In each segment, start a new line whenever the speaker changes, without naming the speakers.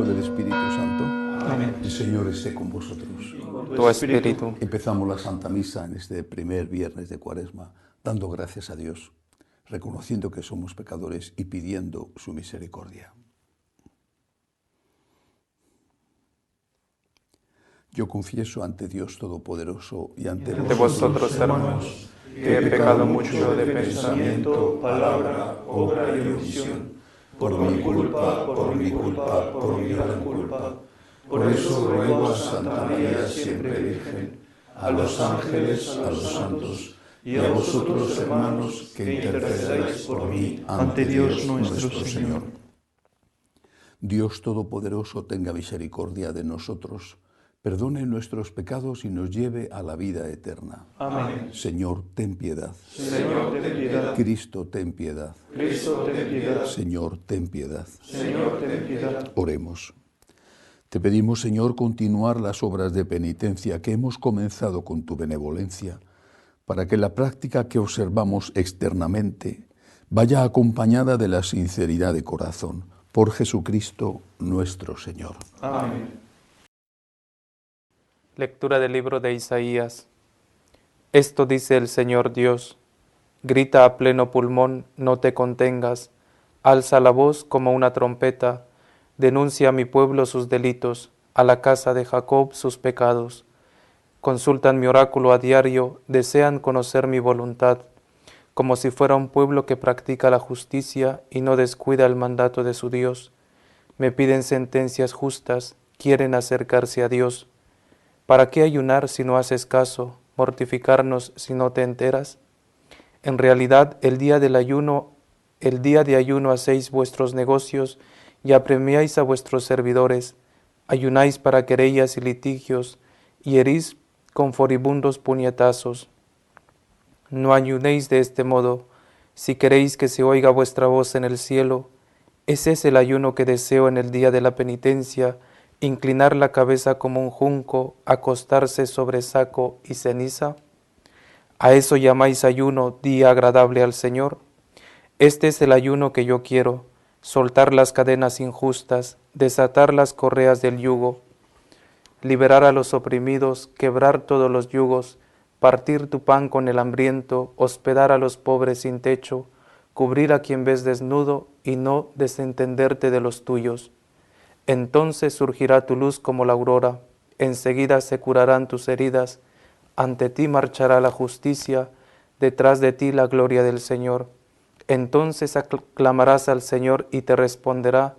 con el Espíritu Santo.
Amén.
El Señor esté con vosotros.
Tu espíritu.
Empezamos la Santa Misa en este primer viernes de Cuaresma, dando gracias a Dios, reconociendo que somos pecadores y pidiendo su misericordia. Yo confieso ante Dios Todopoderoso y ante
vosotros, hermanos, que he pecado mucho de pensamiento, palabra, obra y omisión, por mi culpa, por mi gran culpa. Por eso ruego a Santa María, siempre Virgen, a los ángeles, a los santos, y a vosotros, hermanos, que intercedáis por mí ante Dios nuestro Señor.
Dios Todopoderoso tenga misericordia de nosotros, perdone nuestros pecados y nos lleve a la vida eterna.
Amén.
Señor, ten piedad.
Señor, ten piedad.
Cristo, ten piedad.
Cristo, ten piedad.
Señor, ten piedad.
Señor, ten piedad.
Oremos. Te pedimos, Señor, continuar las obras de penitencia que hemos comenzado con tu benevolencia, para que la práctica que observamos externamente vaya acompañada de la sinceridad de corazón. Por Jesucristo nuestro Señor.
Amén. Lectura del libro de Isaías. Esto dice el Señor Dios: grita a pleno pulmón, no te contengas, alza la voz como una trompeta, denuncia a mi pueblo sus delitos, a la casa de Jacob sus pecados. Consultan mi oráculo a diario, desean conocer mi voluntad, como si fuera un pueblo que practica la justicia y no descuida el mandato de su Dios. Me piden sentencias justas, quieren acercarse a Dios. ¿Para qué ayunar si no haces caso, mortificarnos si no te enteras? En realidad, el día de ayuno hacéis vuestros negocios y apremiáis a vuestros servidores, ayunáis para querellas y litigios, y herís con furibundos puñetazos. No ayunéis de este modo, si queréis que se oiga vuestra voz en el cielo. Ese es el ayuno que deseo en el día de la penitencia, inclinar la cabeza como un junco, acostarse sobre saco y ceniza. ¿A eso llamáis ayuno, día agradable al Señor? Este es el ayuno que yo quiero, soltar las cadenas injustas, desatar las correas del yugo, liberar a los oprimidos, quebrar todos los yugos, partir tu pan con el hambriento, hospedar a los pobres sin techo, cubrir a quien ves desnudo y no desentenderte de los tuyos. Entonces surgirá tu luz como la aurora, enseguida se curarán tus heridas, ante ti marchará la justicia, detrás de ti la gloria del Señor. Entonces clamarás al Señor y te responderá,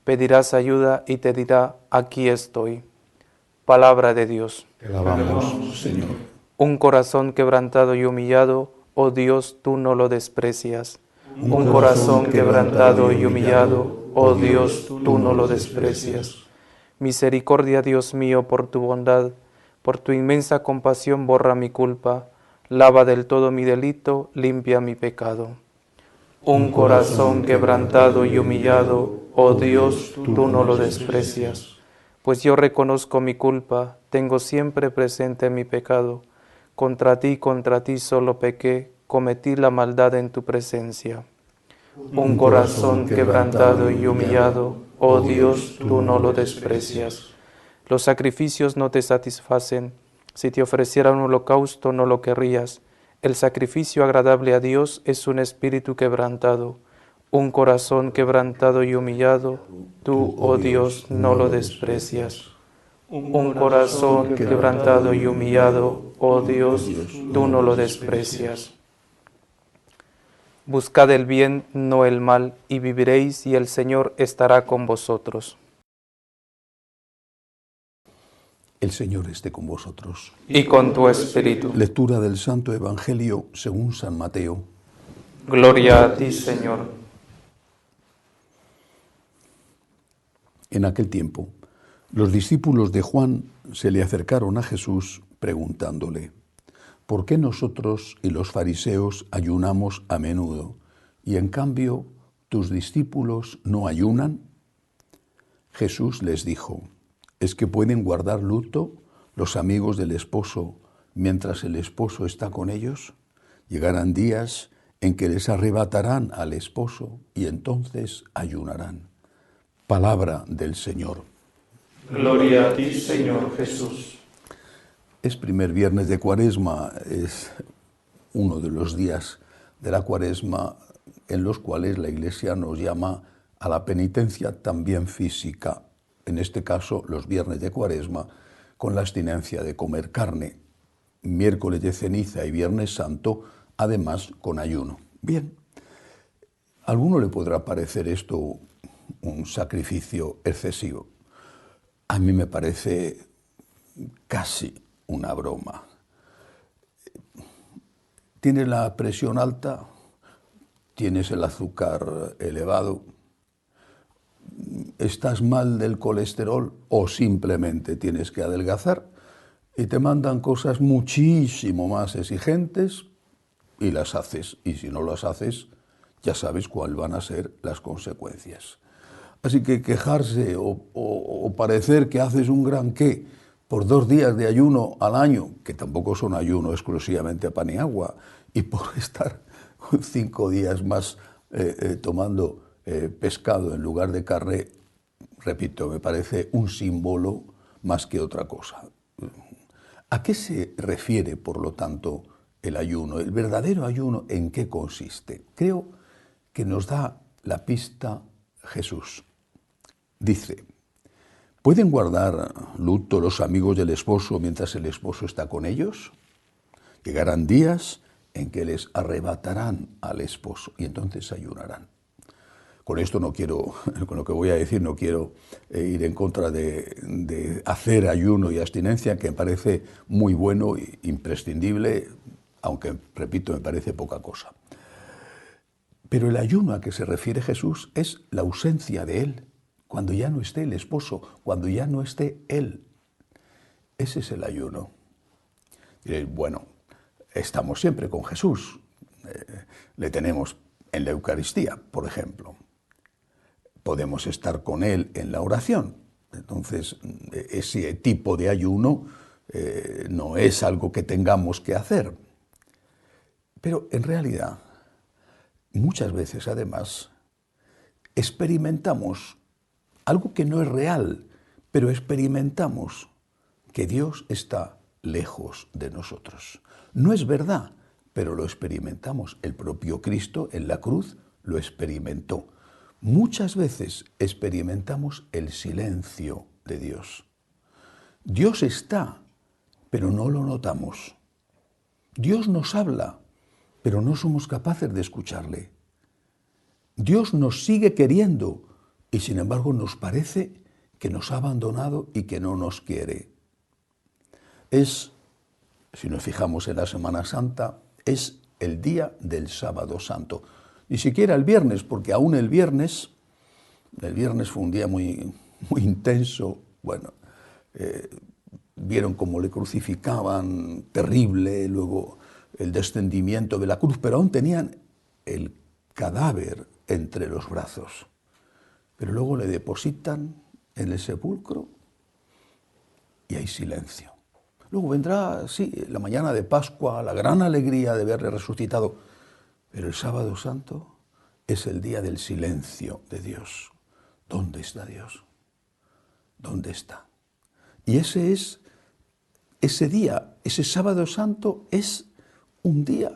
pedirás ayuda y te dirá, aquí estoy. Palabra de Dios.
Te alabamos, Señor.
Un corazón quebrantado y humillado, oh Dios, tú no lo desprecias. Un corazón quebrantado y humillado, oh Dios, tú no lo desprecias. Misericordia, Dios mío, por tu bondad, por tu inmensa compasión borra mi culpa, lava del todo mi delito, limpia mi pecado. Un corazón quebrantado y humillado, oh Dios, tú no lo desprecias. Pues yo reconozco mi culpa, tengo siempre presente mi pecado. Contra ti solo pequé, cometí la maldad en tu presencia. Un corazón quebrantado y humillado, oh Dios, tú no lo desprecias. Los sacrificios no te satisfacen, si te ofreciera un holocausto no lo querrías. El sacrificio agradable a Dios es un espíritu quebrantado. Un corazón quebrantado y humillado, tú, oh Dios, no lo desprecias. Un corazón quebrantado y humillado, oh Dios, tú no lo desprecias. Buscad el bien, no el mal, y viviréis, y el Señor estará con vosotros.
El Señor esté con vosotros.
Y con tu espíritu.
Lectura del Santo Evangelio según San Mateo.
Gloria a ti, Señor.
En aquel tiempo, los discípulos de Juan se le acercaron a Jesús preguntándole: ¿por qué nosotros y los fariseos ayunamos a menudo y en cambio tus discípulos no ayunan? Jesús les dijo: ¿es que pueden guardar luto los amigos del esposo mientras el esposo está con ellos? Llegarán días en que les arrebatarán al esposo y entonces ayunarán. Palabra del Señor.
Gloria a ti, Señor Jesús.
Es primer viernes de Cuaresma, es uno de los días de la Cuaresma en los cuales la Iglesia nos llama a la penitencia también física, en este caso los viernes de Cuaresma, con la abstinencia de comer carne, miércoles de ceniza y viernes santo, además con ayuno. Bien, a alguno le podrá parecer esto un sacrificio excesivo. A mí me parece casi una broma. Tienes la presión alta, tienes el azúcar elevado, estás mal del colesterol o simplemente tienes que adelgazar y te mandan cosas muchísimo más exigentes y las haces. Y si no las haces, ya sabes cuáles van a ser las consecuencias. Así que quejarse o parecer que haces un gran qué por 2 días de ayuno al año, que tampoco son ayuno exclusivamente a pan y agua, y por estar 5 días más tomando pescado en lugar de carne, repito, me parece un símbolo más que otra cosa. ¿A qué se refiere, por lo tanto, el ayuno? ¿El verdadero ayuno en qué consiste? Creo que nos da la pista Jesús. Dice, ¿pueden guardar luto los amigos del esposo mientras el esposo está con ellos? Llegarán días en que les arrebatarán al esposo y entonces ayunarán. Con esto no quiero, con lo que voy a decir, no quiero ir en contra de hacer ayuno y abstinencia, que me parece muy bueno e imprescindible, aunque, repito, me parece poca cosa. Pero el ayuno a que se refiere Jesús es la ausencia de Él, cuando ya no esté el esposo, cuando ya no esté Él. Ese es el ayuno. Diréis, bueno, estamos siempre con Jesús. Le tenemos en la Eucaristía, por ejemplo. Podemos estar con Él en la oración. Entonces, ese tipo de ayuno no es algo que tengamos que hacer. Pero en realidad, muchas veces además, experimentamos algo que no es real, pero experimentamos que Dios está lejos de nosotros. No es verdad, pero lo experimentamos. El propio Cristo en la cruz lo experimentó. Muchas veces experimentamos el silencio de Dios. Dios está, pero no lo notamos. Dios nos habla, pero no somos capaces de escucharle. Dios nos sigue queriendo y sin embargo nos parece que nos ha abandonado y que no nos quiere. Si nos fijamos en la Semana Santa, es el día del Sábado Santo. Ni siquiera el viernes, porque aún el viernes fue un día muy, muy intenso. Bueno, vieron cómo le crucificaban, terrible, luego el descendimiento de la cruz, pero aún tenían el cadáver entre los brazos. Pero luego le depositan en el sepulcro y hay silencio. Luego vendrá, sí, la mañana de Pascua, la gran alegría de verle resucitado. Pero el Sábado Santo es el día del silencio de Dios. ¿Dónde está Dios? ¿Dónde está? Y ese día, ese Sábado Santo es un día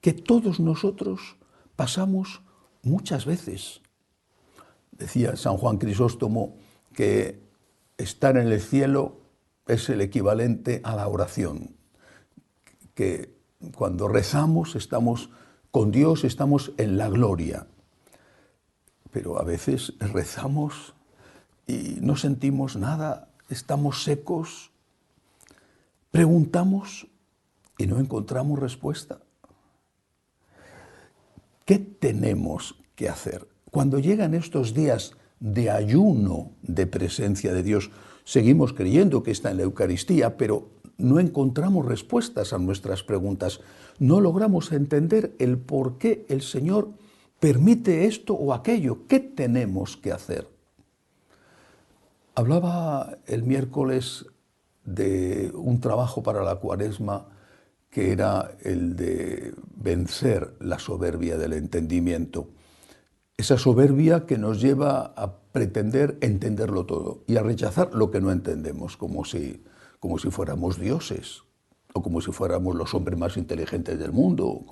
que todos nosotros pasamos muchas veces. Decía San Juan Crisóstomo que estar en el cielo es el equivalente a la oración, que cuando rezamos estamos con Dios, estamos en la gloria, pero a veces rezamos y no sentimos nada, estamos secos, preguntamos y no encontramos respuesta. ¿Qué tenemos que hacer? Cuando llegan estos días de ayuno de presencia de Dios, seguimos creyendo que está en la Eucaristía, pero no encontramos respuestas a nuestras preguntas. No logramos entender el por qué el Señor permite esto o aquello. ¿Qué tenemos que hacer? Hablaba el miércoles de un trabajo para la Cuaresma que era el de vencer la soberbia del entendimiento. esa soberbia que nos lleva a pretender entenderlo todo y a rechazar lo que no entendemos, como si fuéramos dioses o como si fuéramos los hombres más inteligentes del mundo.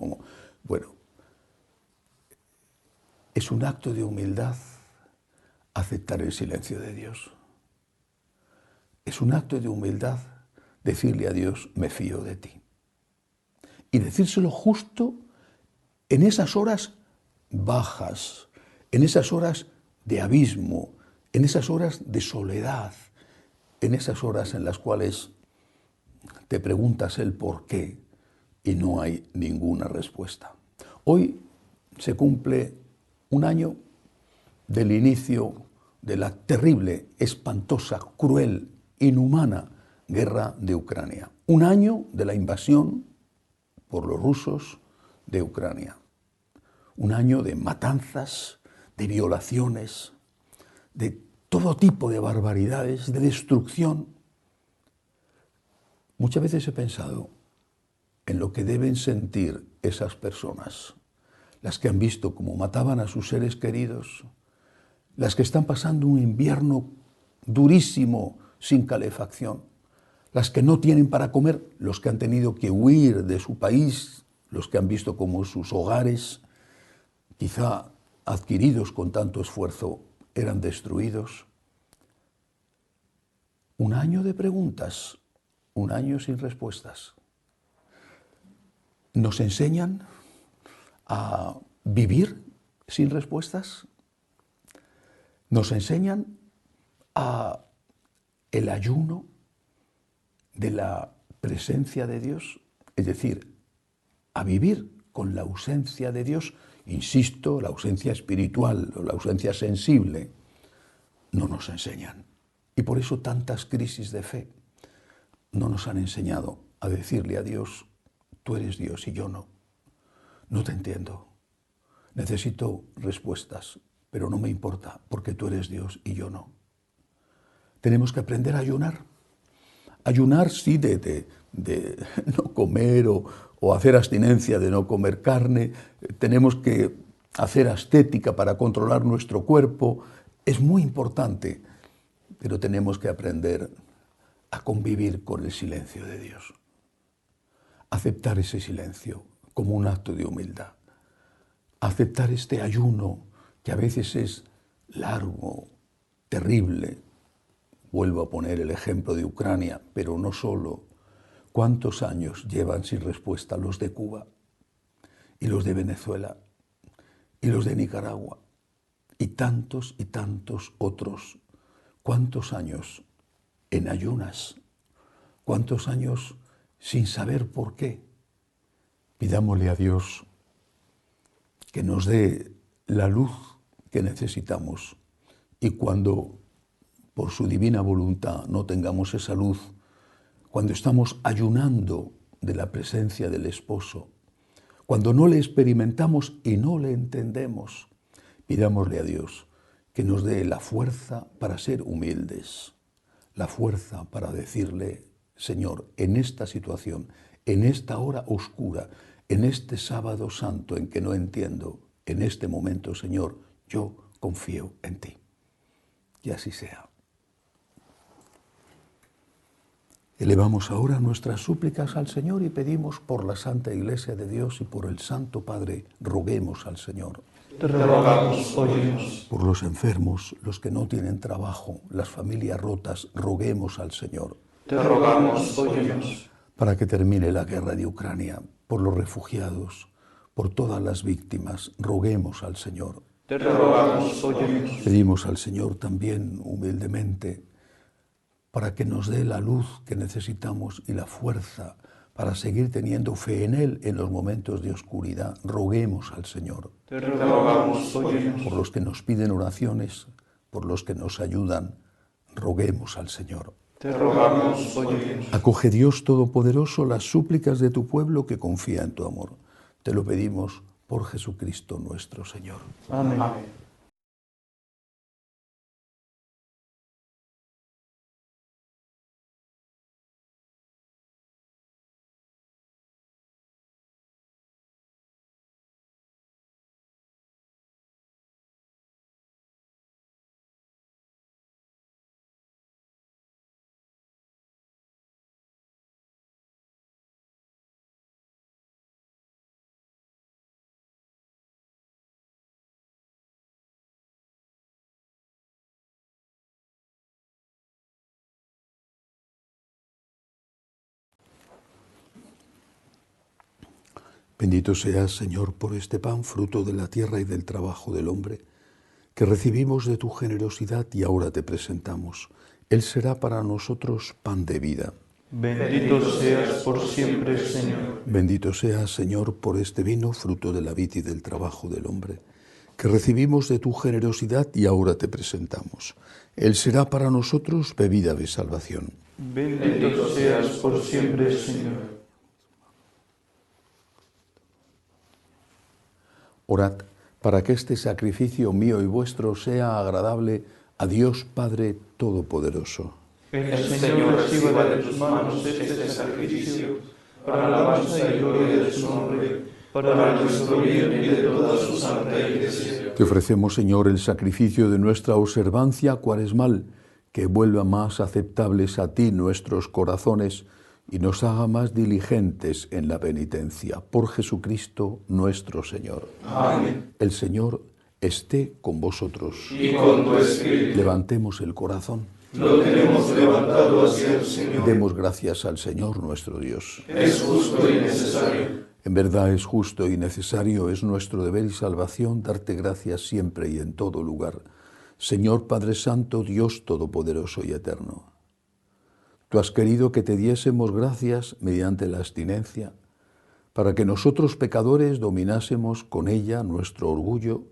Bueno, es un acto de humildad aceptar el silencio de Dios. Es un acto de humildad decirle a Dios, me fío de ti. Y decírselo justo en esas horas bajas, en esas horas de abismo, en esas horas de soledad, en esas horas en las cuales te preguntas el por qué y no hay ninguna respuesta. Hoy se cumple un año del inicio de la terrible, espantosa, cruel, inhumana guerra de Ucrania. Un año de la invasión por los rusos de Ucrania. Un año de matanzas, de violaciones, de todo tipo de barbaridades, de destrucción. Muchas veces he pensado en lo que deben sentir esas personas, las que han visto cómo mataban a sus seres queridos, las que están pasando un invierno durísimo sin calefacción, las que no tienen para comer, los que han tenido que huir de su país, los que han visto cómo sus hogares, quizá adquiridos con tanto esfuerzo, eran destruidos. Un año de preguntas, un año sin respuestas. ¿Nos enseñan a vivir sin respuestas? ¿Nos enseñan a el ayuno de la presencia de Dios? Es decir, a vivir con la ausencia de Dios, insisto, la ausencia espiritual o la ausencia sensible, no nos enseñan. Y por eso tantas crisis de fe no nos han enseñado a decirle a Dios, tú eres Dios y yo no. No te entiendo. Necesito respuestas, pero no me importa porque tú eres Dios y yo no. Tenemos que aprender a ayunar. Ayunar sí de no comer o hacer abstinencia de no comer carne. Tenemos que hacer ascética para controlar nuestro cuerpo. Es muy importante, pero tenemos que aprender a convivir con el silencio de Dios. Aceptar ese silencio como un acto de humildad. Aceptar este ayuno que a veces es largo, terrible. Vuelvo a poner el ejemplo de Ucrania, pero no solo. ¿Cuántos años llevan sin respuesta los de Cuba y los de Venezuela y los de Nicaragua y tantos otros? ¿Cuántos años en ayunas? ¿Cuántos años sin saber por qué? Pidámosle a Dios que nos dé la luz que necesitamos y cuando por su divina voluntad no tengamos esa luz, cuando estamos ayunando de la presencia del esposo, cuando no le experimentamos y no le entendemos, pidámosle a Dios que nos dé la fuerza para ser humildes, la fuerza para decirle, Señor, en esta situación, en esta hora oscura, en este sábado santo en que no entiendo, en este momento, Señor, yo confío en ti. Y así sea. Elevamos ahora nuestras súplicas al Señor y pedimos por la Santa Iglesia de Dios y por el Santo Padre, roguemos al Señor.
Te rogamos, óyenos.
Por los enfermos, los que no tienen trabajo, las familias rotas, roguemos al Señor.
Te rogamos, óyenos.
Para que termine la guerra de Ucrania, por los refugiados, por todas las víctimas, roguemos al Señor.
Te rogamos, óyenos.
Pedimos al Señor también humildemente para que nos dé la luz que necesitamos y la fuerza para seguir teniendo fe en Él en los momentos de oscuridad. Roguemos al Señor.
Te rogamos, óyenos.
Por los que nos piden oraciones, por los que nos ayudan, roguemos al Señor.
Te rogamos, óyenos.
Acoge Dios Todopoderoso las súplicas de tu pueblo que confía en tu amor. Te lo pedimos por Jesucristo nuestro Señor.
Amén.
Bendito seas, Señor, por este pan, fruto de la tierra y del trabajo del hombre, que recibimos de tu generosidad y ahora te presentamos. Él será para nosotros pan de vida.
Bendito seas por siempre, Señor.
Bendito seas, Señor, por este vino, fruto de la vid y del trabajo del hombre, que recibimos de tu generosidad y ahora te presentamos. Él será para nosotros bebida de salvación.
Bendito seas por siempre, Señor.
Orad para que este sacrificio mío y vuestro sea agradable a Dios Padre Todopoderoso.
El Señor reciba de tus manos este sacrificio para la alabanza y gloria de su nombre, para nuestro bien y de toda su santa Iglesia.
Te ofrecemos, Señor, el sacrificio de nuestra observancia cuaresmal, que vuelva más aceptables a ti nuestros corazones y nos haga más diligentes en la penitencia. Por Jesucristo nuestro Señor.
Amén.
El Señor esté con vosotros.
Y con tu espíritu.
Levantemos el corazón.
Lo tenemos levantado hacia el Señor.
Demos gracias al Señor nuestro Dios.
Es justo y necesario.
En verdad es justo y necesario, es nuestro deber y salvación darte gracias siempre y en todo lugar. Señor Padre Santo, Dios Todopoderoso y Eterno. Tú has querido que te diésemos gracias mediante la abstinencia, para que nosotros pecadores dominásemos con ella nuestro orgullo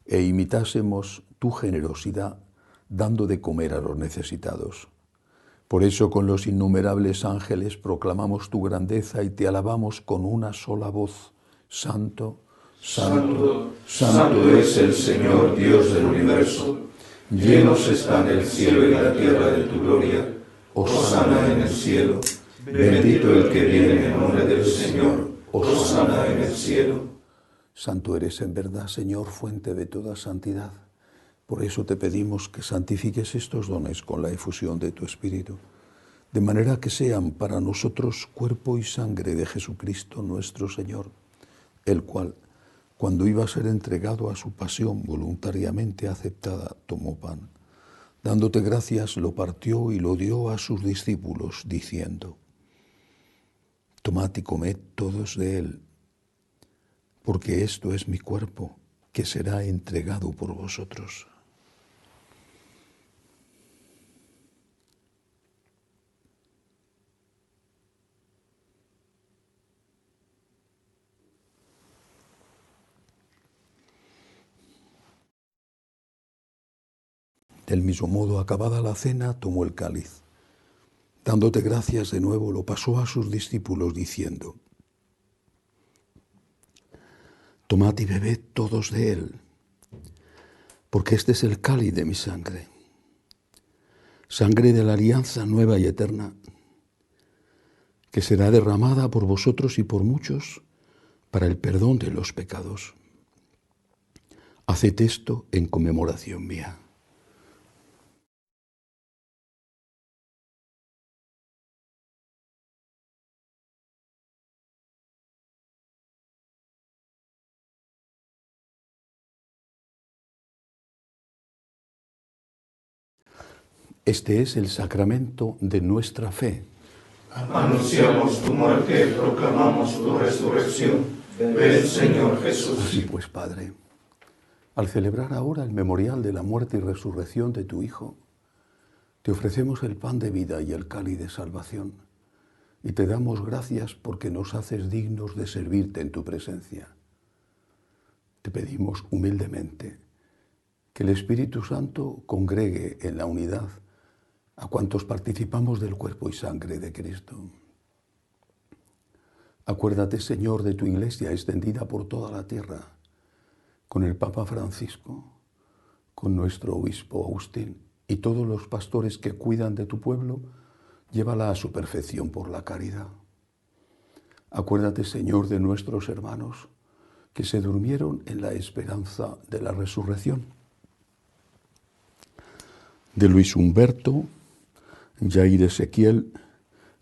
e imitásemos tu generosidad, dando de comer a los necesitados. Por eso con los innumerables ángeles proclamamos tu grandeza y te alabamos con una sola voz. Santo, santo, santo es el Señor Dios del universo. Llenos están el cielo y la tierra de tu gloria. Hosana en el cielo. Bendito el que viene en nombre del Señor. Hosana en el cielo. Santo eres en verdad, Señor, fuente de toda santidad. Por eso te pedimos que santifiques estos dones con la efusión de tu Espíritu, de manera que sean para nosotros cuerpo y sangre de Jesucristo nuestro Señor, el cual, cuando iba a ser entregado a su pasión voluntariamente aceptada, tomó pan. Dándote gracias, lo partió y lo dio a sus discípulos, diciendo: Tomad y comed todos de él, porque esto es mi cuerpo, que será entregado por vosotros. Del mismo modo, acabada la cena, tomó el cáliz. Dándote gracias de nuevo, lo pasó a sus discípulos, diciendo: Tomad y bebed todos de él, porque este es el cáliz de mi sangre, sangre de la alianza nueva y eterna, que será derramada por vosotros y por muchos para el perdón de los pecados. Haced esto en conmemoración mía. Este es el sacramento de nuestra fe.
Anunciamos tu muerte y proclamamos tu resurrección. Ven, Señor Jesús.
Así pues, Padre, al celebrar ahora el memorial de la muerte y resurrección de tu Hijo, te ofrecemos el pan de vida y el cáliz de salvación, y te damos gracias porque nos haces dignos de servirte en tu presencia. Te pedimos humildemente que el Espíritu Santo congregue en la unidad a cuantos participamos del cuerpo y sangre de Cristo. Acuérdate, Señor, de tu Iglesia extendida por toda la tierra, con el Papa Francisco, con nuestro obispo Agustín y todos los pastores que cuidan de tu pueblo, llévala a su perfección por la caridad. Acuérdate, Señor, de nuestros hermanos que se durmieron en la esperanza de la resurrección. De Luis Humberto, Jair Ezequiel,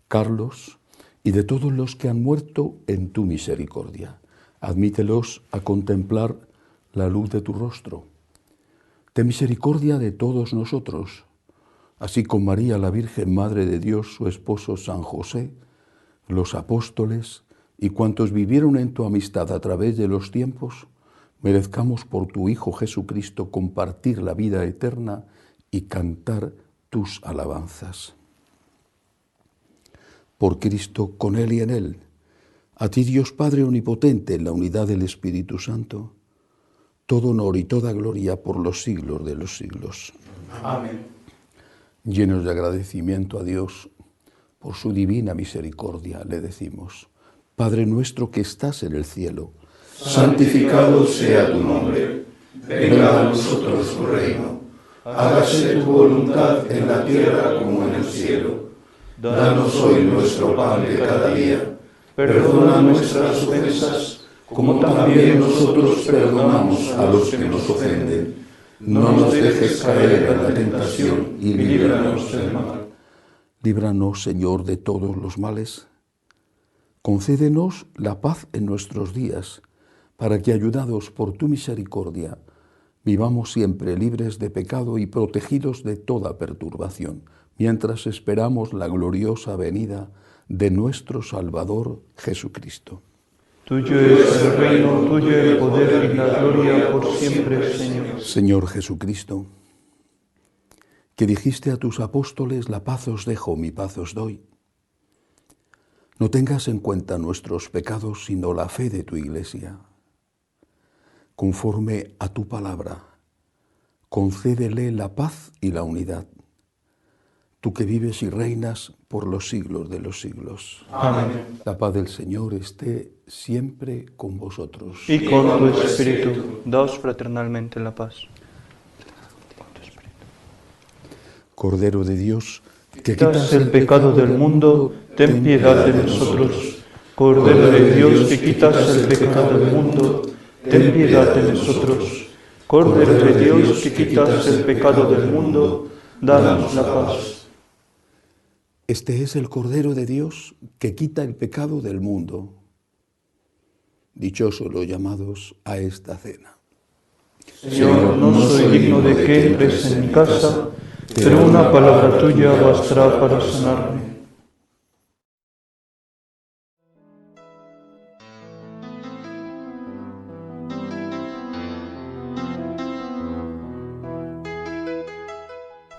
Carlos y de todos los que han muerto en tu misericordia. Admítelos a contemplar la luz de tu rostro. Ten misericordia de todos nosotros, así con María la Virgen, Madre de Dios, su esposo San José, los apóstoles y cuantos vivieron en tu amistad a través de los tiempos, merezcamos por tu Hijo Jesucristo compartir la vida eterna y cantar tus alabanzas. Por Cristo, con Él y en Él, a ti Dios Padre Omnipotente, en la unidad del Espíritu Santo, todo honor y toda gloria por los siglos de los siglos.
Amén.
Llenos de agradecimiento a Dios por su divina misericordia, le decimos: Padre nuestro que estás en el cielo,
santificado sea tu nombre. Venga a nosotros tu reino. Hágase tu voluntad en la tierra como en el cielo. Danos hoy nuestro pan de cada día. Perdona nuestras ofensas, como también nosotros perdonamos a los que nos ofenden. No nos dejes caer en la tentación y líbranos del mal.
Líbranos, Señor, de todos los males. Concédenos la paz en nuestros días, para que, ayudados por tu misericordia, vivamos siempre libres de pecado y protegidos de toda perturbación, mientras esperamos la gloriosa venida de nuestro Salvador Jesucristo.
Tuyo es el reino, tuyo el poder y la gloria por siempre, Señor.
Señor Jesucristo, que dijiste a tus apóstoles: la paz os dejo, mi paz os doy. No tengas en cuenta nuestros pecados, sino la fe de tu Iglesia. Conforme a tu palabra, concédele la paz y la unidad, tú que vives y reinas por los siglos de los siglos.
Amén.
La paz del Señor esté siempre con vosotros.
Y con tu espíritu, daos fraternalmente la paz.
Cordero de Dios, que
Quitas el pecado del mundo, ten piedad de nosotros. Cordero de Dios, que quitas el pecado del mundo, ten piedad de nosotros. Cordero de Dios, que quitas el pecado del mundo, danos la paz.
Este es el Cordero de Dios que quita el pecado del mundo. Dichosos los llamados a esta cena.
Señor, no soy digno de que entres en mi casa, pero una palabra tuya bastará para sanarme.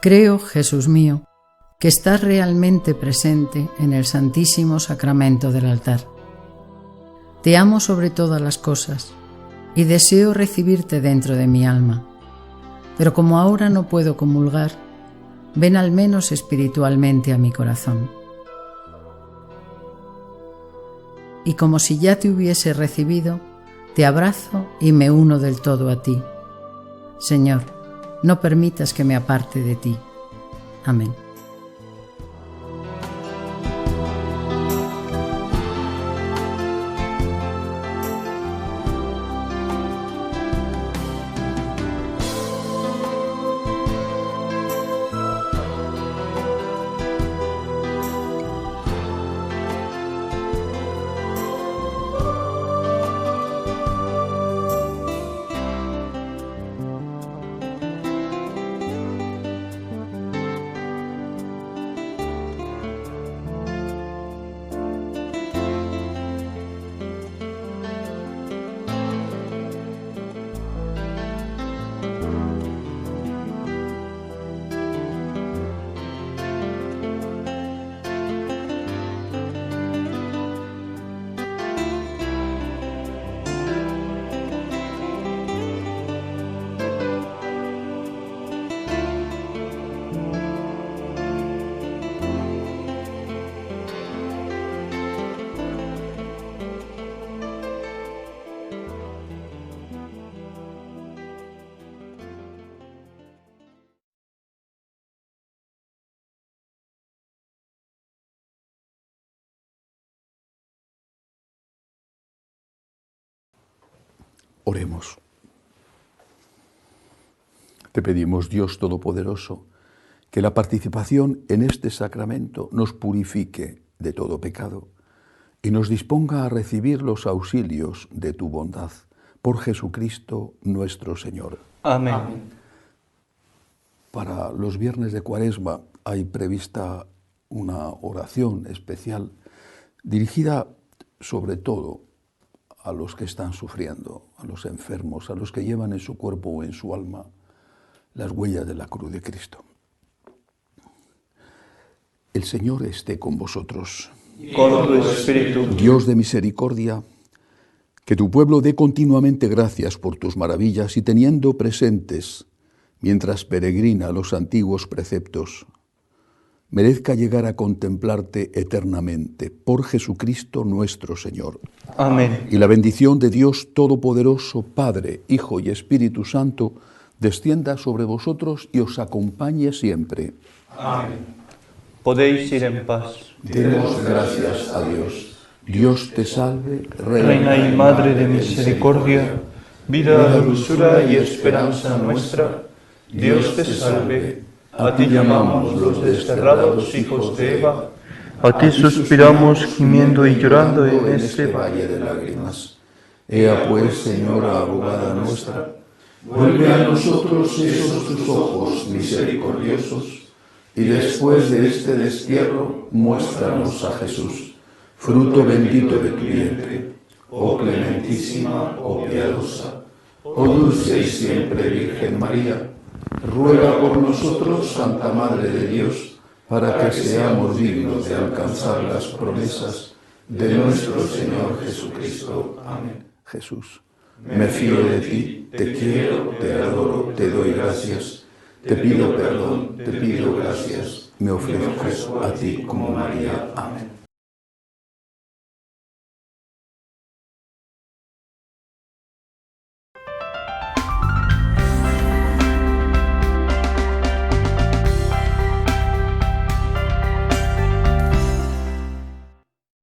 Creo, Jesús mío, que estás realmente presente en el Santísimo Sacramento del altar. Te amo sobre todas las cosas y deseo recibirte dentro de mi alma, pero como ahora no puedo comulgar, ven al menos espiritualmente a mi corazón. Y como si ya te hubiese recibido, te abrazo y me uno del todo a ti. Señor, no permitas que me aparte de ti. Amén.
Oremos. Te pedimos, Dios Todopoderoso, que la participación en este sacramento nos purifique de todo pecado y nos disponga a recibir los auxilios de tu bondad. Por Jesucristo nuestro Señor.
Amén.
Para los viernes de Cuaresma hay prevista una oración especial dirigida sobre todo a los que están sufriendo, a los enfermos, a los que llevan en su cuerpo o en su alma las huellas de la cruz de Cristo. El Señor esté con vosotros.
Con tu espíritu.
Dios de misericordia, que tu pueblo dé continuamente gracias por tus maravillas y teniendo presentes, mientras peregrina los antiguos preceptos, merezca llegar a contemplarte eternamente por Jesucristo nuestro Señor.
Amén.
Y la bendición de Dios Todopoderoso, Padre, Hijo y Espíritu Santo, descienda sobre vosotros y os acompañe siempre.
Amén. Podéis ir en paz.
Demos gracias a Dios. Dios te salve,
Reina y Madre de misericordia, vida, dulzura y esperanza nuestra, Dios te salve. A ti llamamos los desterrados hijos de Eva, a ti suspiramos gimiendo y llorando en este valle de lágrimas.
Ea pues, Señora abogada nuestra, vuelve a nosotros esos tus ojos misericordiosos, y después de este destierro, muéstranos a Jesús, fruto bendito de tu vientre. Oh clementísima, oh piadosa, oh dulce y siempre Virgen María, ruega por nosotros, Santa Madre de Dios, para que seamos dignos de alcanzar las promesas de nuestro Señor Jesucristo. Amén. Jesús, me fío de ti, te quiero, te adoro, te doy gracias. Te pido perdón, te pido gracias, me ofrezco a ti como María. Amén.